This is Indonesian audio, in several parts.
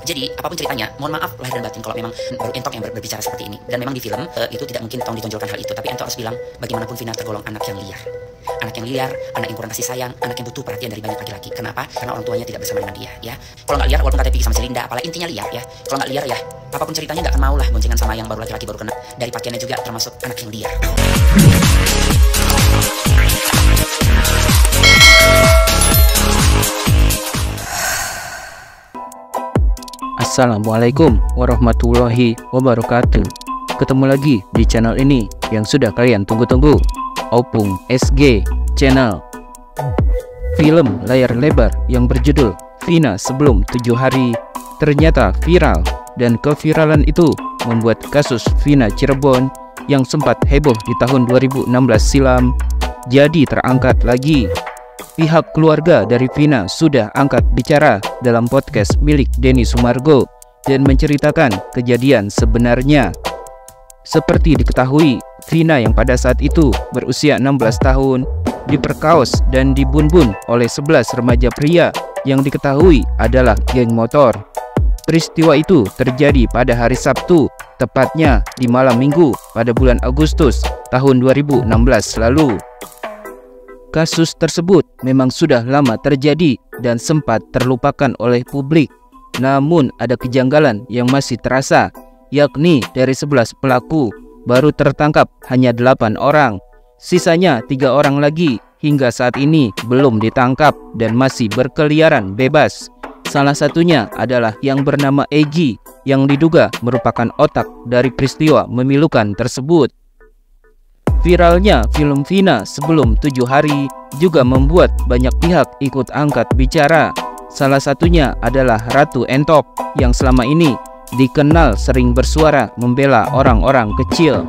Jadi apapun ceritanya, mohon maaf lahir dan batin kalau memang baru Entok yang berbicara seperti ini. Dan memang di film itu tidak mungkin tolong ditonjolkan hal itu. Tapi Entok harus bilang bagaimanapun Vina tergolong anak yang liar. Anak yang liar, anak yang kurang kasih sayang, anak yang butuh perhatian dari banyak laki-laki. Kenapa? Karena orang tuanya tidak bersama dengan dia, ya. Kalau nggak liar, walaupun katanya pergi sama si Linda, apalah intinya liar, ya. Kalau nggak liar, ya, apapun ceritanya nggak akan mau lah boncengan sama yang baru laki-laki baru kena. Dari pakaiannya juga termasuk anak yang liar. Assalamualaikum warahmatullahi wabarakatuh. Ketemu lagi di channel ini yang sudah kalian tunggu-tunggu, Opung SG Channel. Film layar lebar yang berjudul Vina Sebelum 7 Hari ternyata viral, dan keviralan itu membuat kasus Vina Cirebon yang sempat heboh di tahun 2016 silam jadi terangkat lagi. Pihak keluarga dari Vina sudah angkat bicara dalam podcast milik Denny Sumargo dan menceritakan kejadian sebenarnya. Seperti diketahui, Vina yang pada saat itu berusia 16 tahun diperkaos dan dibunbun oleh 11 remaja pria yang diketahui adalah geng motor. Peristiwa itu terjadi pada hari Sabtu, tepatnya di malam Minggu pada bulan Agustus tahun 2016 lalu. Kasus tersebut memang sudah lama terjadi dan sempat terlupakan oleh publik. Namun ada kejanggalan yang masih terasa, yakni dari 11 pelaku baru tertangkap hanya 8 orang. Sisanya 3 orang lagi hingga saat ini belum ditangkap dan masih berkeliaran bebas. Salah satunya adalah yang bernama Egy yang diduga merupakan otak dari peristiwa memilukan tersebut. Viralnya film Vina Sebelum 7 Hari juga membuat banyak pihak ikut angkat bicara. Salah satunya adalah Ratu Entok yang selama ini dikenal sering bersuara membela orang-orang kecil.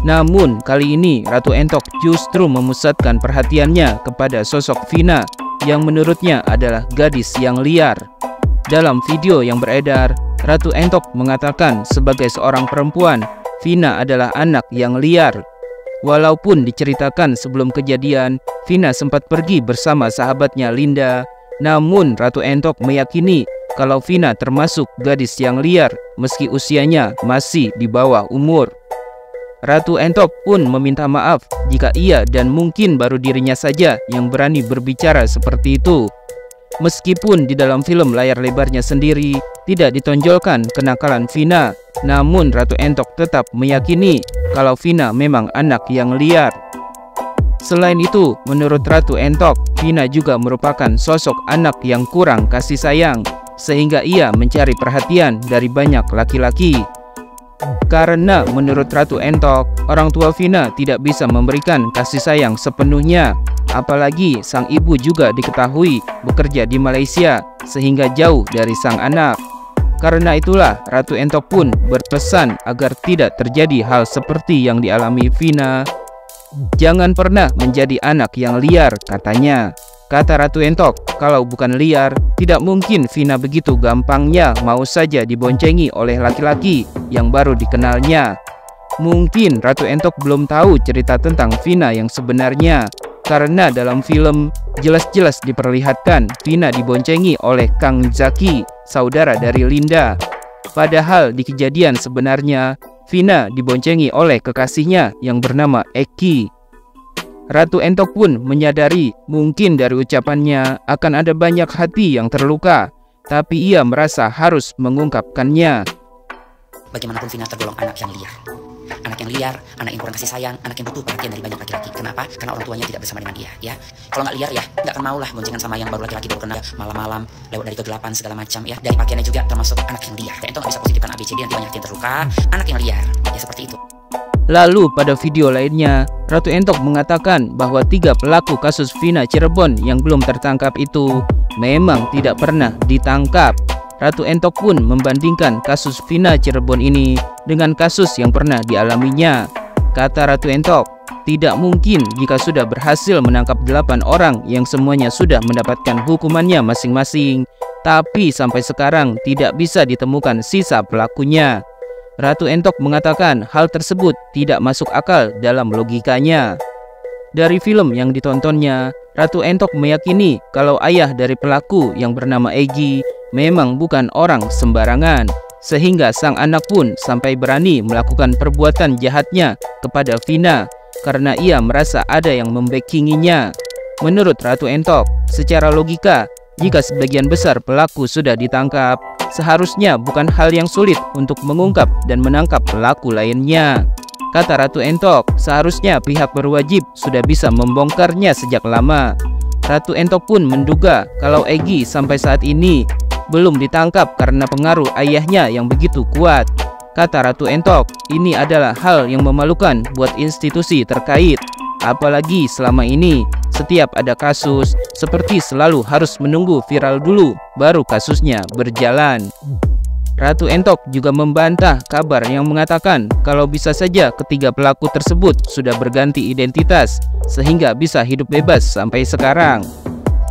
Namun kali ini Ratu Entok justru memusatkan perhatiannya kepada sosok Vina yang menurutnya adalah gadis yang liar. Dalam video yang beredar, Ratu Entok mengatakan sebagai seorang perempuan, Vina adalah anak yang liar. Walaupun diceritakan sebelum kejadian, Vina sempat pergi bersama sahabatnya Linda, namun Ratu Entok meyakini kalau Vina termasuk gadis yang liar meski usianya masih di bawah umur. Ratu Entok pun meminta maaf jika ia dan mungkin baru dirinya saja yang berani berbicara seperti itu. Meskipun di dalam film layar lebarnya sendiri tidak ditonjolkan kenakalan Vina, namun Ratu Entok tetap meyakini kalau Vina memang anak yang liar. Selain itu, menurut Ratu Entok, Vina juga merupakan sosok anak yang kurang kasih sayang, sehingga ia mencari perhatian dari banyak laki-laki. Karena menurut Ratu Entok, orang tua Vina tidak bisa memberikan kasih sayang sepenuhnya. Apalagi sang ibu juga diketahui bekerja di Malaysia sehingga jauh dari sang anak. Karena itulah Ratu Entok pun berpesan agar tidak terjadi hal seperti yang dialami Vina. Jangan pernah menjadi anak yang liar, katanya. Kata Ratu Entok, kalau bukan liar, tidak mungkin Vina begitu gampangnya mau saja diboncengi oleh laki-laki yang baru dikenalnya. Mungkin Ratu Entok belum tahu cerita tentang Vina yang sebenarnya, karena dalam film jelas-jelas diperlihatkan Vina diboncengi oleh Kang Zaki, saudara dari Linda. Padahal di kejadian sebenarnya Vina diboncengi oleh kekasihnya yang bernama Eki. Ratu Entok pun menyadari mungkin dari ucapannya akan ada banyak hati yang terluka, tapi ia merasa harus mengungkapkannya. Bagaimanapun Vina tergolong anak yang liar. Anak yang liar, anak yang kurang kasih sayang, anak yang butuh perhatian dari banyak laki-laki. Kenapa? Karena orang tuanya tidak bersama dengan dia, ya. Kalau nggak liar, ya nggak akan mau lah boncengan sama yang baru laki-laki baru kenal malam-malam lewat dari kegelapan segala macam, ya. Dari pakaiannya juga termasuk anak yang liar. Kayak itu nggak bisa positifkan ABCD, nanti banyak yang terluka. Anak yang liar, ya seperti itu. Lalu pada video lainnya, Ratu Entok mengatakan bahwa 3 pelaku kasus Vina Cirebon yang belum tertangkap itu memang tidak pernah ditangkap. Ratu Entok pun membandingkan kasus Vina Cirebon ini dengan kasus yang pernah dialaminya. Kata Ratu Entok, tidak mungkin jika sudah berhasil menangkap 8 orang yang semuanya sudah mendapatkan hukumannya masing-masing, tapi sampai sekarang tidak bisa ditemukan sisa pelakunya. Ratu Entok mengatakan hal tersebut tidak masuk akal dalam logikanya. Dari film yang ditontonnya, Ratu Entok meyakini kalau ayah dari pelaku yang bernama Egy memang bukan orang sembarangan, sehingga sang anak pun sampai berani melakukan perbuatan jahatnya kepada Vina karena ia merasa ada yang membackinginya. Menurut Ratu Entok, secara logika, jika sebagian besar pelaku sudah ditangkap, seharusnya bukan hal yang sulit untuk mengungkap dan menangkap pelaku lainnya. Kata Ratu Entok, seharusnya pihak berwajib sudah bisa membongkarnya sejak lama. Ratu Entok pun menduga kalau Egy sampai saat ini belum ditangkap karena pengaruh ayahnya yang begitu kuat. Kata Ratu Entok, ini adalah hal yang memalukan buat institusi terkait. Apalagi selama ini, setiap ada kasus, seperti selalu harus menunggu viral dulu, baru kasusnya berjalan. Ratu Entok juga membantah kabar yang mengatakan kalau bisa saja ketiga pelaku tersebut sudah berganti identitas, sehingga bisa hidup bebas sampai sekarang.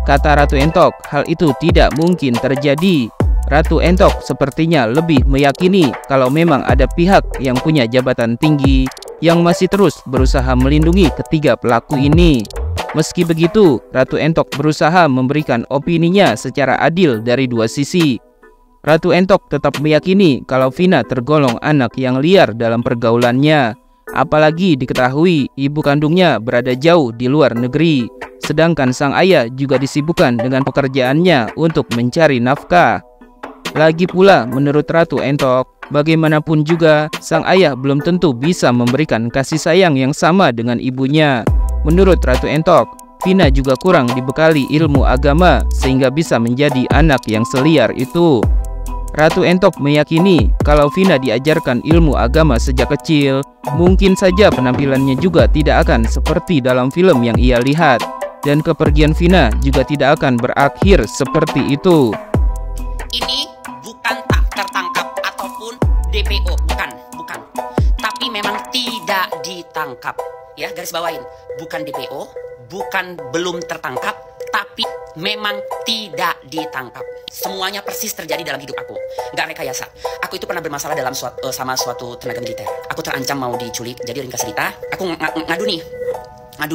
Kata Ratu Entok, hal itu tidak mungkin terjadi. Ratu Entok sepertinya lebih meyakini kalau memang ada pihak yang punya jabatan tinggi yang masih terus berusaha melindungi ketiga pelaku ini. Meski begitu, Ratu Entok berusaha memberikan opininya secara adil dari dua sisi. Ratu Entok tetap meyakini kalau Vina tergolong anak yang liar dalam pergaulannya, apalagi diketahui ibu kandungnya berada jauh di luar negeri, sedangkan sang ayah juga disibukkan dengan pekerjaannya untuk mencari nafkah. Lagi pula, menurut Ratu Entok, bagaimanapun juga sang ayah belum tentu bisa memberikan kasih sayang yang sama dengan ibunya. Menurut Ratu Entok, Vina juga kurang dibekali ilmu agama sehingga bisa menjadi anak yang seliar itu. Ratu Entok meyakini kalau Vina diajarkan ilmu agama sejak kecil, mungkin saja penampilannya juga tidak akan seperti dalam film yang ia lihat, dan kepergian Vina juga tidak akan berakhir seperti itu. Ini bukan tak tertangkap ataupun DPO, bukan. Tapi memang tidak ditangkap. Ya, garis bawain, bukan DPO, bukan belum tertangkap, tapi memang tidak ditangkap. Semuanya persis terjadi dalam hidup aku, nggak rekayasa. Aku itu pernah bermasalah dalam sama suatu tenaga militer. Aku terancam mau diculik. Jadi ringkas cerita, aku ngadu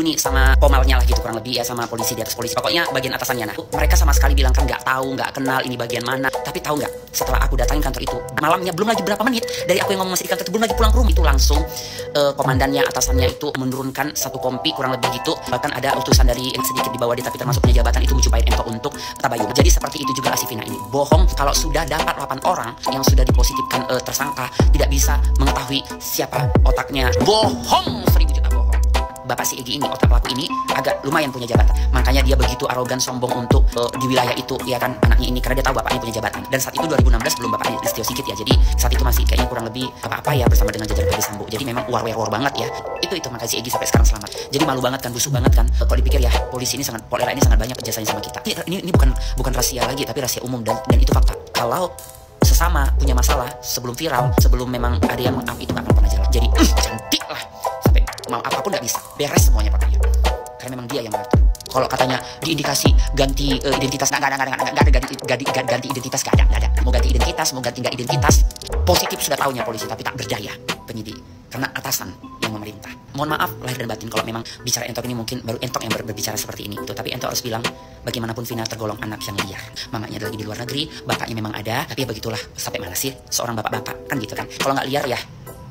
nih sama pomalnya lah gitu, kurang lebih ya, sama polisi di atas polisi, pokoknya bagian atasannya. Nah, mereka sama sekali bilang kan nggak tahu, nggak kenal ini bagian mana. Tapi tahu nggak, setelah aku datangin kantor itu malamnya, belum lagi berapa menit dari aku yang ngomong masih di kantor itu, belum lagi pulang ke rumah itu langsung komandannya, atasannya itu menurunkan satu kompi kurang lebih gitu. Bahkan ada utusan dari yang sedikit di bawah dia tapi termasuk punya jabatan itu menjumpai Entok untuk tabayun. Jadi seperti itu juga si Vina ini bohong. Kalau sudah dapat 8 orang yang sudah dipositifkan tersangka, tidak bisa mengetahui siapa otaknya. Bohong, 1000 juta bohong. Bapak si Egy ini, otak pelaku ini agak lumayan punya jabatan. Makanya dia begitu arogan sombong untuk di wilayah itu, ya kan, anaknya ini, karena dia tahu bapaknya punya jabatan. Dan saat itu 2016 belum bapaknya Listio Sigit ya. Jadi saat itu masih kayaknya kurang lebih apa-apa ya bersama dengan jajaran Ferdy Sambo. Jadi memang war banget ya. Itu makanya si Egy sampai sekarang selamat. Jadi malu banget kan, busuk banget kan. Kalau dipikir ya, polisi ini Polera ini sangat banyak jasanya sama kita. Ini bukan rahasia lagi, tapi rahasia umum dan itu fakta. Kalau sesama punya masalah sebelum viral, sebelum memang ada yang maaf, itu gak akan pernah jalan. Jadi cantik lah, sampai mau apapun gak bisa, beres semuanya pokoknya, karena memang dia yang mengatur. Kalau katanya diindikasi ganti identitas, nggak ada ganti identitas, nggak ada. Mau ganti identitas, mau ganti nggak identitas, positif sudah tahunya polisi, tapi tak berdaya penyidik karena atasan yang memerintah. Mohon maaf lahir dan batin kalau memang bicara Entok ini mungkin baru Entok yang berbicara seperti ini itu, tapi Entok harus bilang bagaimanapun Vina tergolong anak yang liar. Mamanya lagi di luar negeri, bapaknya memang ada, tapi ya begitulah, sampai mana sih seorang bapak-bapak kan gitu kan. Kalau nggak liar ya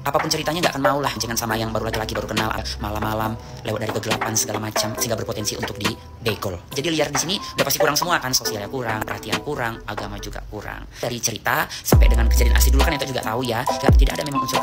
apapun ceritanya nggak akan mau lah, jangan sama yang baru laki-laki baru kenal malam-malam lewat dari kegelapan segala macam, sehingga berpotensi untuk dibegol. Jadi liar di sini udah pasti kurang semua kan, sosialnya kurang, perhatian kurang, agama juga kurang. Dari cerita sampai dengan kejadian asli dulu kan itu juga tahu ya, tidak ada memang unsur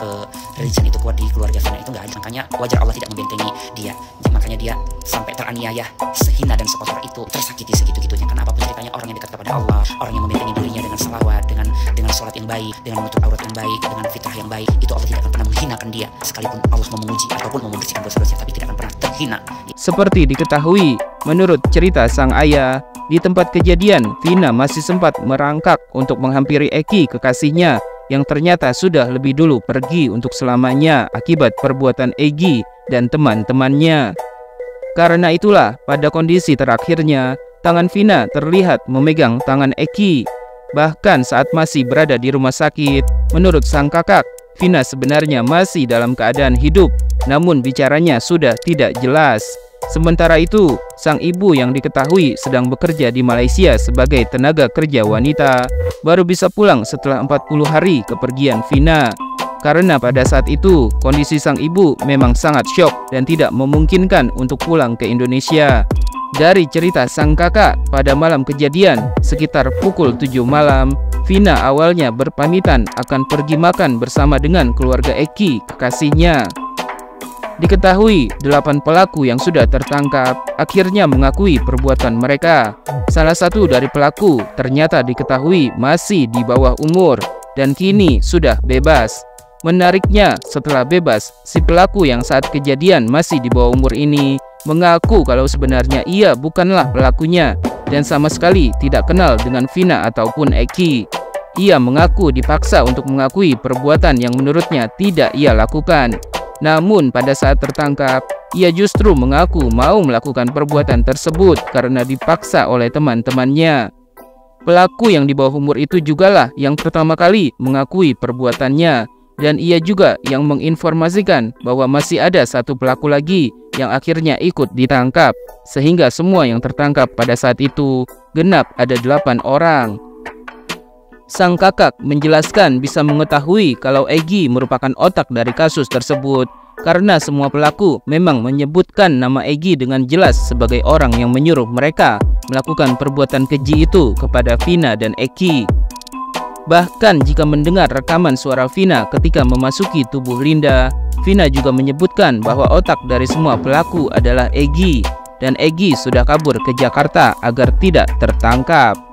religion itu kuat di keluarga Vina, itu nggak ada. Makanya wajar Allah tidak membentengi dia. Makanya dia sampai teraniaya, sehina dan sekotor itu, tersakiti segitu-gitunya. Karena apapun ceritanya, orang yang dekat kepada Allah, orang yang membentengi dirinya dengan salawat, dengan sholat yang baik, dengan menutup aurat yang baik, dengan fitrah yang baik, itu Allah tidak akan pernah menghinakan dia. Sekalipun Allah mau menguji ataupun mau membersihkan dosa-dosanya, tapi tidak akan pernah terhina. Seperti diketahui, menurut cerita sang ayah, di tempat kejadian Vina masih sempat merangkak untuk menghampiri Egy, kekasihnya, yang ternyata sudah lebih dulu pergi untuk selamanya akibat perbuatan Egy dan teman-temannya. Karena itulah, pada kondisi terakhirnya, tangan Vina terlihat memegang tangan Egy. Bahkan saat masih berada di rumah sakit, menurut sang kakak, Vina sebenarnya masih dalam keadaan hidup, namun bicaranya sudah tidak jelas. Sementara itu, sang ibu yang diketahui sedang bekerja di Malaysia sebagai tenaga kerja wanita baru bisa pulang setelah 40 hari kepergian Vina. Karena pada saat itu, kondisi sang ibu memang sangat syok dan tidak memungkinkan untuk pulang ke Indonesia. Dari cerita sang kakak, pada malam kejadian, sekitar pukul 7 malam, Vina awalnya berpamitan akan pergi makan bersama dengan keluarga Eki, kekasihnya. Diketahui 8 pelaku yang sudah tertangkap akhirnya mengakui perbuatan mereka. Salah satu dari pelaku ternyata diketahui masih di bawah umur dan kini sudah bebas. Menariknya, setelah bebas, si pelaku yang saat kejadian masih di bawah umur ini mengaku kalau sebenarnya ia bukanlah pelakunya dan sama sekali tidak kenal dengan Vina ataupun Eki. Ia mengaku dipaksa untuk mengakui perbuatan yang menurutnya tidak ia lakukan. Namun pada saat tertangkap, ia justru mengaku mau melakukan perbuatan tersebut karena dipaksa oleh teman-temannya. Pelaku yang di bawah umur itu jugalah yang pertama kali mengakui perbuatannya. Dan ia juga yang menginformasikan bahwa masih ada satu pelaku lagi yang akhirnya ikut ditangkap. Sehingga semua yang tertangkap pada saat itu genap ada 8 orang. Sang kakak menjelaskan bisa mengetahui kalau Egi merupakan otak dari kasus tersebut karena semua pelaku memang menyebutkan nama Egi dengan jelas sebagai orang yang menyuruh mereka melakukan perbuatan keji itu kepada Vina dan Eki. Bahkan jika mendengar rekaman suara Vina ketika memasuki tubuh Linda, Vina juga menyebutkan bahwa otak dari semua pelaku adalah Egi dan Egi sudah kabur ke Jakarta agar tidak tertangkap.